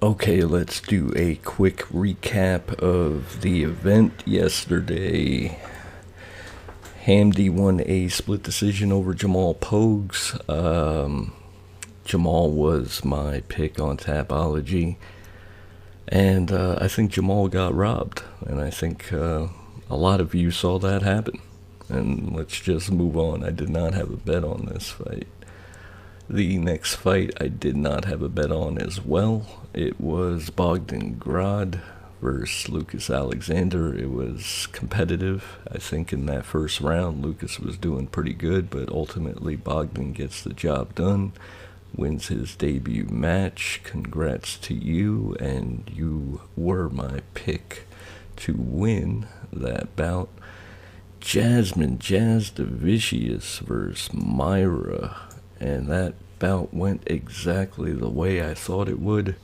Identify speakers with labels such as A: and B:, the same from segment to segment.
A: Okay, let's do a quick recap of the event yesterday. Hamdi won a split decision over Jamal Pogues. Jamal was my pick on Tapology, and I think Jamal got robbed, and I think a lot of you saw that happen. And let's just move on. I did not have a bet on this fight. The next fight I did not have a bet on as well. It was Bogdan Grad versus Lucas Alexander. It was competitive. I think in that first round, Lucas was doing pretty good, but ultimately Bogdan gets the job done, wins his debut match. Congrats to you, and you were my pick to win that bout. Jasmine Jasdavicius versus Myra, and that bout went exactly the way I thought it would.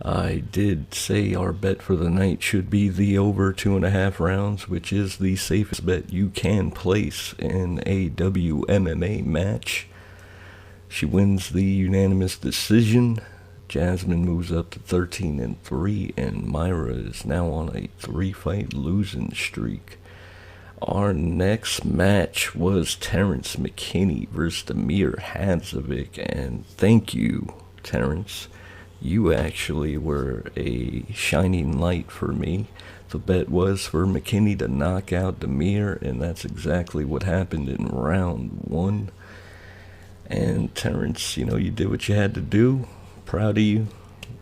A: I did say our bet for the night should be the over 2.5 rounds, which is the safest bet you can place in a WMMA match. She wins the unanimous decision. Jasmine moves up to 13-3, and Myra is now on a 3-fight losing streak. Our next match was Terrence McKinney versus Damir Hadzovic, and thank you, Terrence. You actually were a shining light for me. The bet was for McKinney to knock out Damir, and that's exactly what happened in round 1. And Terrence, you did what you had to do. Proud of you.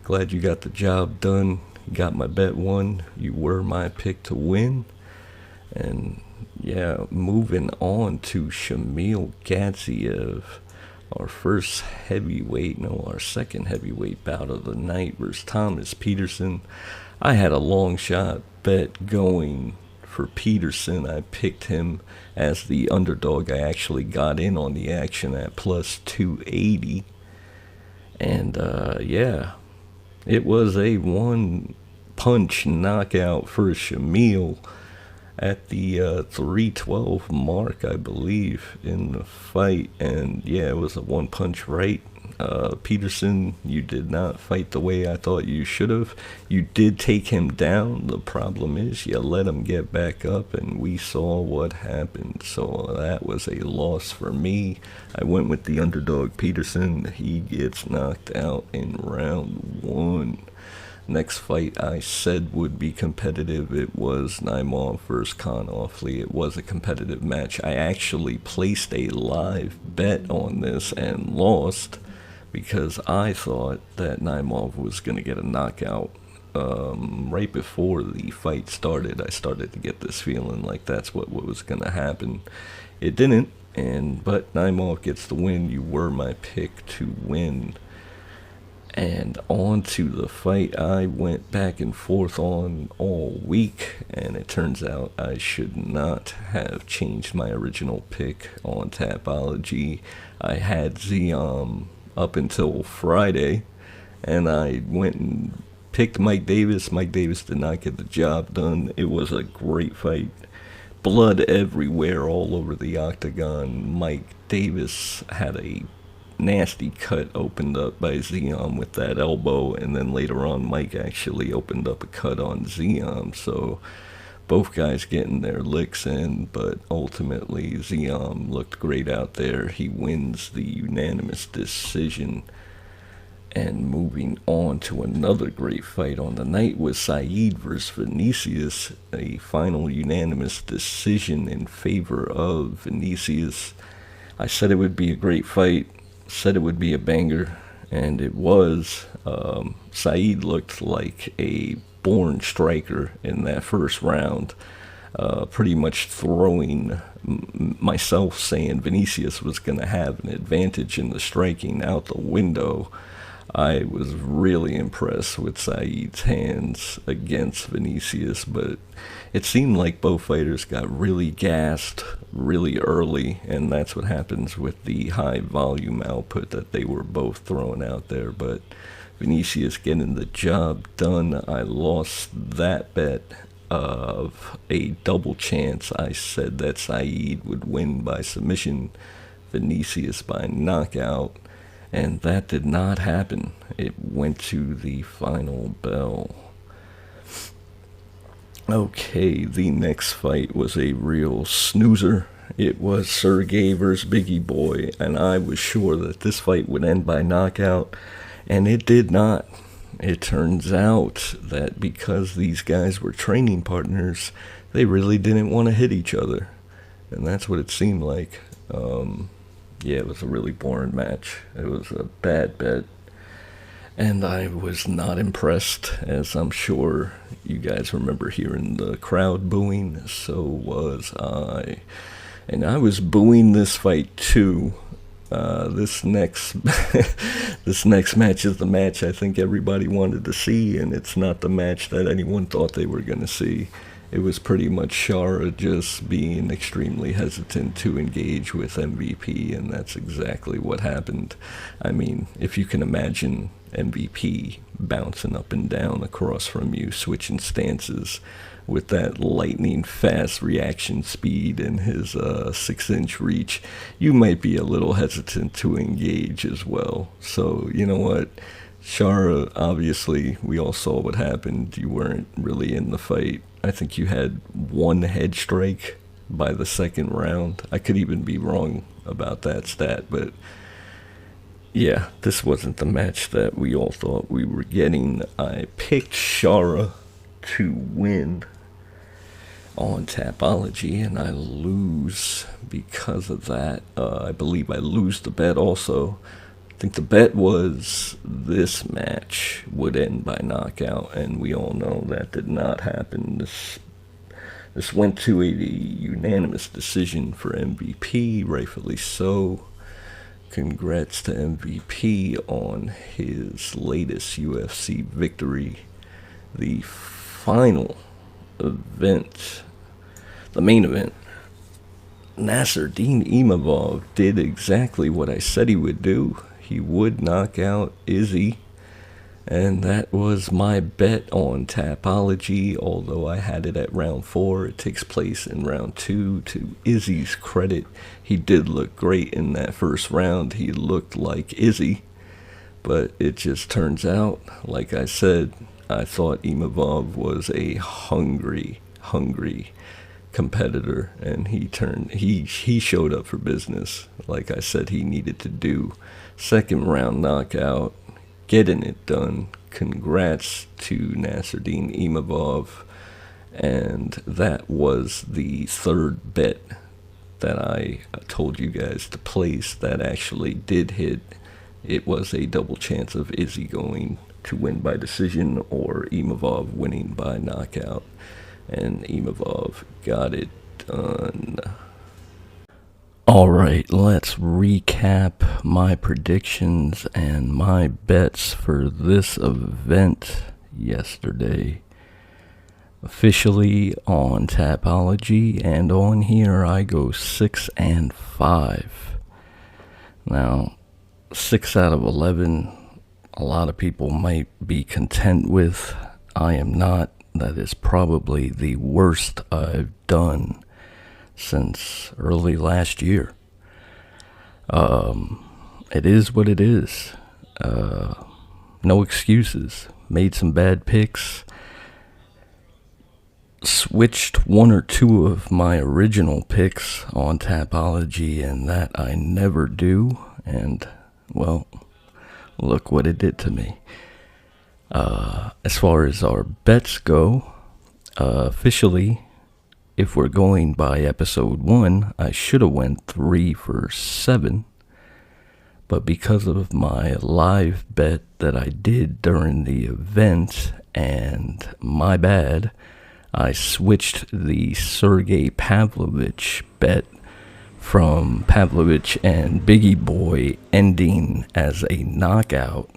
A: Glad you got the job done. You got my bet won. You were my pick to win. And yeah, moving on to Shamil Gadziev, our second heavyweight bout of the night versus Thomas Peterson. I had a long shot bet going for Peterson. I picked him as the underdog. I actually got in on the action at plus 280. And yeah, it was a one-punch knockout for Shamil at the 312 mark, I believe, in the fight. And yeah, it was a one-punch right. Peterson, you did not fight the way I thought you should have. You did take him down. The problem is you let him get back up, and we saw what happened. So that was a loss for me. I went with the underdog Peterson. He gets knocked out in round 1. Next fight I said would be competitive. It was Imavov versus Konofsky. It was a competitive match. I actually placed a live bet on this and lost because I thought that Imavov was going to get a knockout. Right before the fight started, I started to get this feeling like that's what was going to happen. It didn't, but Imavov gets the win. You were my pick to win. And on to the fight I went back and forth on all week, and it turns out I should not have changed my original pick on Tapology. I had Ziam up until Friday, and I went and picked Mike Davis. Mike Davis did not get the job done. It was a great fight. Blood everywhere all over the octagon. Mike Davis had a nasty cut opened up by Ziam with that elbow, and then later on Mike actually opened up a cut on Ziam. So both guys getting their licks in, but ultimately Ziam looked great out there. He wins the unanimous decision. And moving on to another great fight on the night was Saeed versus Vinicius, a final unanimous decision in favor of Vinicius. I said it would be a great fight, said it would be a banger, and it was. Saeed looked like a born striker in that first round, pretty much throwing myself saying Vinicius was going to have an advantage in the striking out the window. I was really impressed with Saeed's hands against Vinicius, but it seemed like both fighters got really gassed really early, and that's what happens with the high volume output that they were both throwing out there. But Vinicius getting the job done. I lost that bet of a double chance. I said that Saeed would win by submission, Vinicius by knockout. and that did not happen. It went to the final bell. Okay, the next fight was a real snoozer. It was Sergey versus Biggie Boy, and I was sure that this fight would end by knockout, and it did not. It turns out that because these guys were training partners, they really didn't want to hit each other, and that's what it seemed like. Yeah, it was a really boring match. It was a bad bet. And I was not impressed, as I'm sure you guys remember hearing the crowd booing. So was I. And I was booing this fight too. This next this next match is the match I think everybody wanted to see, and it's not the match that anyone thought they were going to see. It was pretty much Shara just being extremely hesitant to engage with MVP, and that's exactly what happened. I mean, if you can imagine MVP bouncing up and down across from you, switching stances with that lightning fast reaction speed and his 6-inch reach, you might be a little hesitant to engage as well. So, you know what? Shara, obviously, we all saw what happened. You weren't really in the fight. I think you had one head strike by the second round. I could even be wrong about that stat, but yeah, this wasn't the match that we all thought we were getting. I picked Shara to win on Tapology, and I lose because of that. I believe I lose the bet also. I think the bet was this match would end by knockout, and we all know that did not happen. This went to a unanimous decision for MVP, rightfully so. Congrats to MVP on his latest UFC victory. The final event, the main event, Nasruddin Imavov did exactly what I said he would do. He would knock out Izzy, and that was my bet on Tapology, although I had it at round 4. It takes place in round 2. To Izzy's credit, he did look great in that first round. He looked like Izzy, but it just turns out, like I said, I thought Imavov was a hungry competitor, and he showed up for business like I said he needed to do. Second round knockout, getting it done. Congrats to Nasruddin Imavov. And that was the third bet that I told you guys to place that actually did hit. It was a double chance of Izzy going to win by decision or Imavov winning by knockout, and Imavov got it done. Alright, let's recap my predictions and my bets for this event yesterday. Officially on Tapology and on here I go 6-5. Now, 6 out of 11, a lot of people might be content with. I am not. That is probably the worst I've done since early last year. It is what it is. No excuses. Made some bad picks. Switched one or two of my original picks on Tapology, and that I never do. And, well, look what it did to me. As far as our bets go, officially, if we're going by episode 1, I should have went 3 for 7. But because of my live bet that I did during the event, and my bad, I switched the Sergey Pavlovich bet from Pavlovich and Biggie Boy ending as a knockout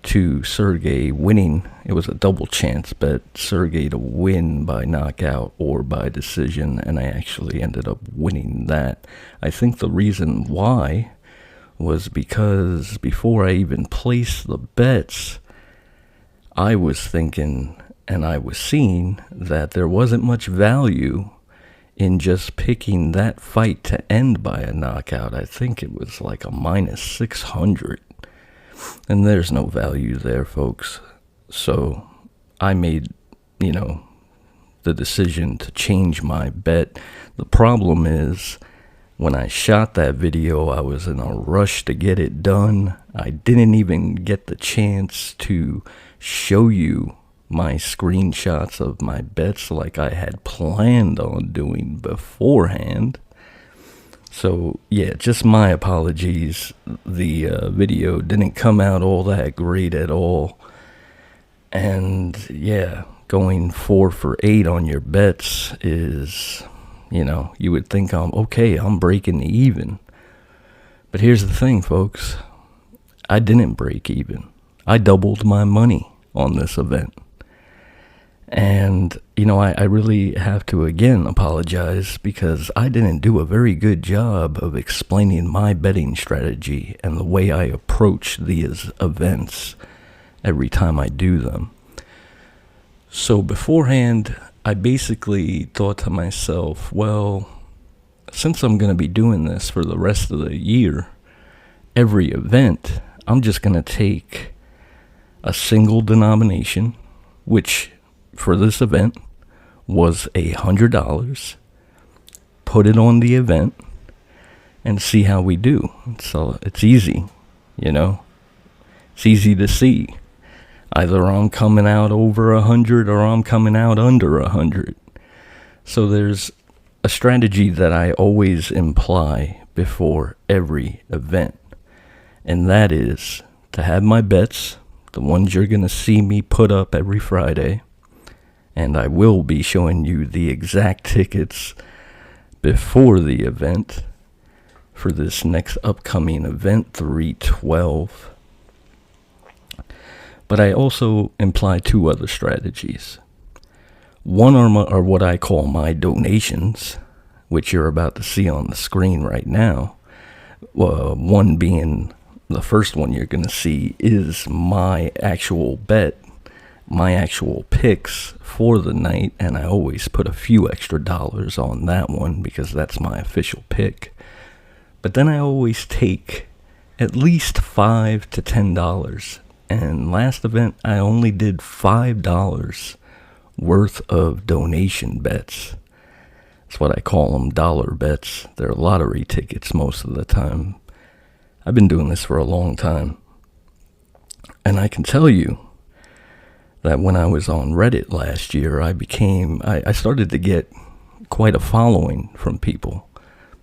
A: to Sergey winning. It was a double chance bet, Sergey to win by knockout or by decision, and I actually ended up winning that. I think the reason why was because before I even placed the bets, I was thinking and I was seeing that there wasn't much value in just picking that fight to end by a knockout. I think it was like a minus 600. And there's no value there, folks. So I made, the decision to change my bet. The problem is, when I shot that video, I was in a rush to get it done. I didn't even get the chance to show you my screenshots of my bets like I had planned on doing beforehand. So, yeah, just my apologies. The video didn't come out all that great at all. And, yeah, going 4 for 8 on your bets is, you would think I'm breaking even. But here's the thing, folks. I didn't break even. I doubled my money on this event. And, I really have to again apologize because I didn't do a very good job of explaining my betting strategy and the way I approach these events every time I do them. So beforehand, I basically thought to myself, well, since I'm going to be doing this for the rest of the year, every event, I'm just going to take a single denomination, which for this event was $100, put it on the event, and see how we do. So it's easy, It's easy to see. Either I'm coming out over 100 or I'm coming out under 100. So there's a strategy that I always imply before every event, and that is to have my bets, the ones you're going to see me put up every Friday, and I will be showing you the exact tickets before the event for this next upcoming event, 312. But I also imply 2 other strategies. One are what I call my donations, which you're about to see on the screen right now. One being, the first one you're going to see is my actual bet, my actual picks for the night, and I always put a few extra dollars on that one because that's my official pick. But then I always take at least $5 to $10. And last event, I only did $5 worth of donation bets. That's what I call them, dollar bets. They're lottery tickets most of the time. I've been doing this for a long time. And I can tell you that when I was on Reddit last year, I started to get quite a following from people.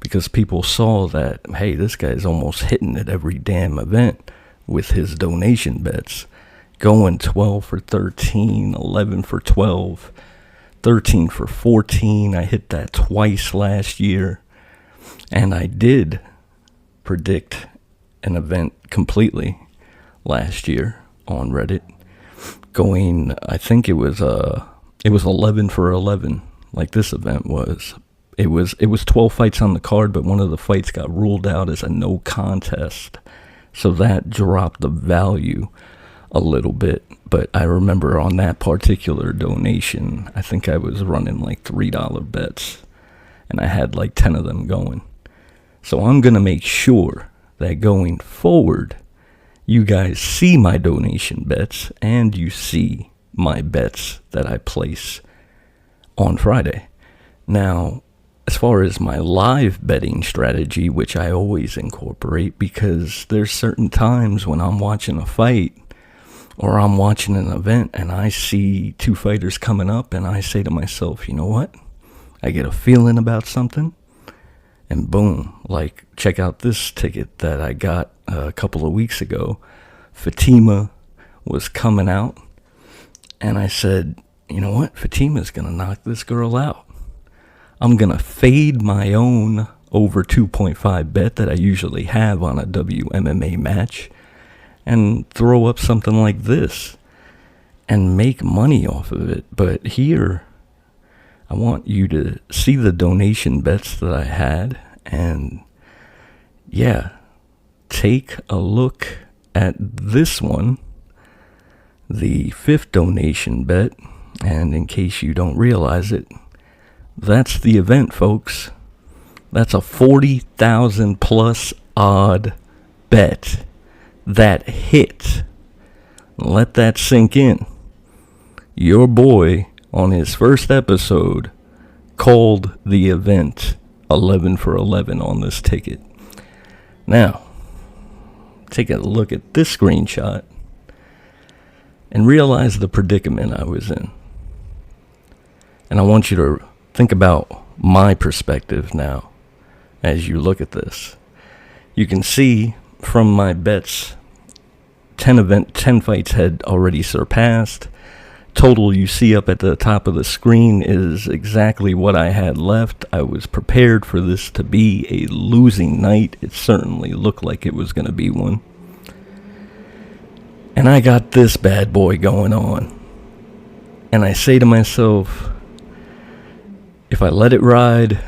A: Because people saw that, hey, this guy's almost hitting at every damn event with his donation bets, going 12 for 13, 11 for 12, 13 for 14. I hit that twice last year, and I did predict an event completely last year on Reddit, going, I think it was 11 for 11, like this event was. It was 12 fights on the card, but one of the fights got ruled out as a no contest. So that dropped the value a little bit. But I remember on that particular donation, I think I was running like $3 bets. And I had like 10 of them going. So I'm going to make sure that going forward, you guys see my donation bets and you see my bets that I place on Friday. Now, as far as my live betting strategy, which I always incorporate, because there's certain times when I'm watching a fight or I'm watching an event and I see 2 fighters coming up and I say to myself, you know what? I get a feeling about something, and boom, like check out this ticket that I got a couple of weeks ago. Fatima was coming out and I said, you know what? Fatima's going to knock this girl out. I'm going to fade my own over 2.5 bet that I usually have on a WMMA match and throw up something like this and make money off of it. But here, I want you to see the donation bets that I had, and yeah, take a look at this one, the 5th donation bet, and in case you don't realize it, that's the event, folks. That's a 40,000 plus odd bet that hit. Let that sink in. Your boy, on his first episode, called the event 11 for 11 on this ticket. Now, take a look at this screenshot and realize the predicament I was in. And I want you to think about my perspective now as you look at this. You can see from my bets, 10 fights had already surpassed. Total you see up at the top of the screen is exactly what I had left. I was prepared for this to be a losing night. It certainly looked like it was going to be one. And I got this bad boy going on. And I say to myself, if I let it ride,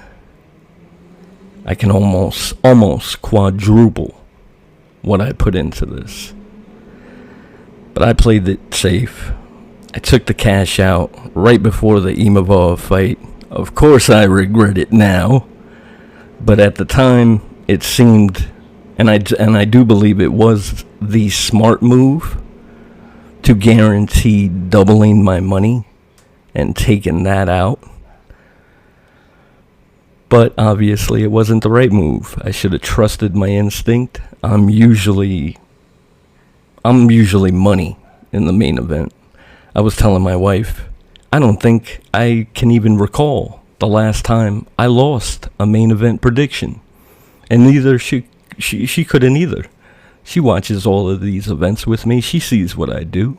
A: I can almost quadruple what I put into this. But I played it safe. I took the cash out right before the Imavov fight. Of course I regret it now. But at the time, it seemed, and I do believe it was the smart move to guarantee doubling my money and taking that out. But obviously it wasn't the right move. I should have trusted my instinct. I'm usually money in the main event. I was telling my wife, I don't think I can even recall the last time I lost a main event prediction. And neither she couldn't either. She watches all of these events with me. She sees what I do.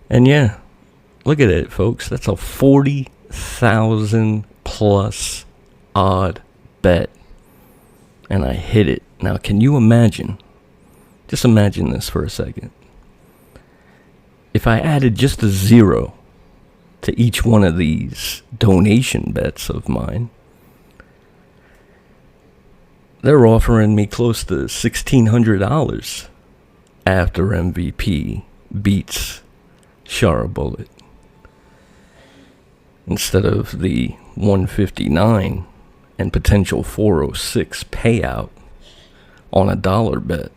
A: And yeah, look at it, folks. That's a 40,000 plus odd bet. And I hit it. Now, can you imagine? Just imagine this for a second. If I added just a 0 to each one of these donation bets of mine, they're offering me close to $1,600 after MVP beats Shara Bullet, instead of the 159 and potential 406 payout on a dollar bet.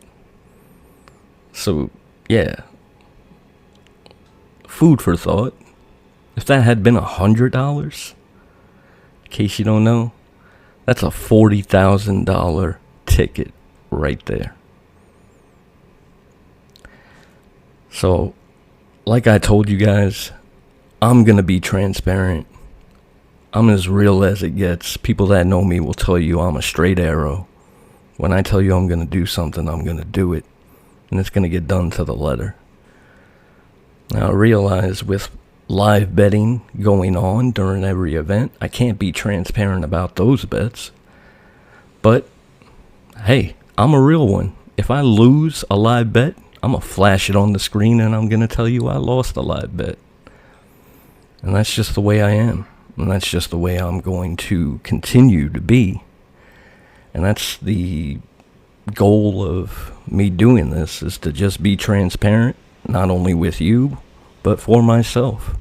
A: So, yeah, food for thought. If that had been $100, in case you don't know, that's a $40,000 ticket right there. So, like I told you guys, I'm going to be transparent. I'm as real as it gets. People that know me will tell you I'm a straight arrow. When I tell you I'm going to do something, I'm going to do it. And it's going to get done to the letter. Now, I realize with live betting going on during every event, I can't be transparent about those bets. But, hey, I'm a real one. If I lose a live bet, I'm going to flash it on the screen and I'm going to tell you I lost a live bet. And that's just the way I am. And that's just the way I'm going to continue to be. And that's the goal of me doing this, is to just be transparent, not only with you, but for myself.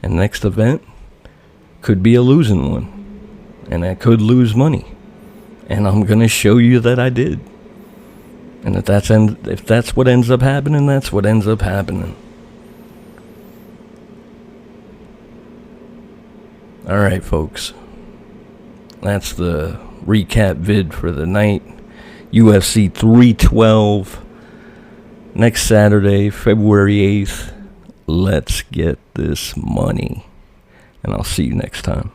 A: And next event could be a losing one. And I could lose money. And I'm going to show you that I did. And if that's what ends up happening, that's what ends up happening. All right, folks. That's the recap vid for the night. UFC 312 next Saturday, February 8th. Let's get this money. And I'll see you next time.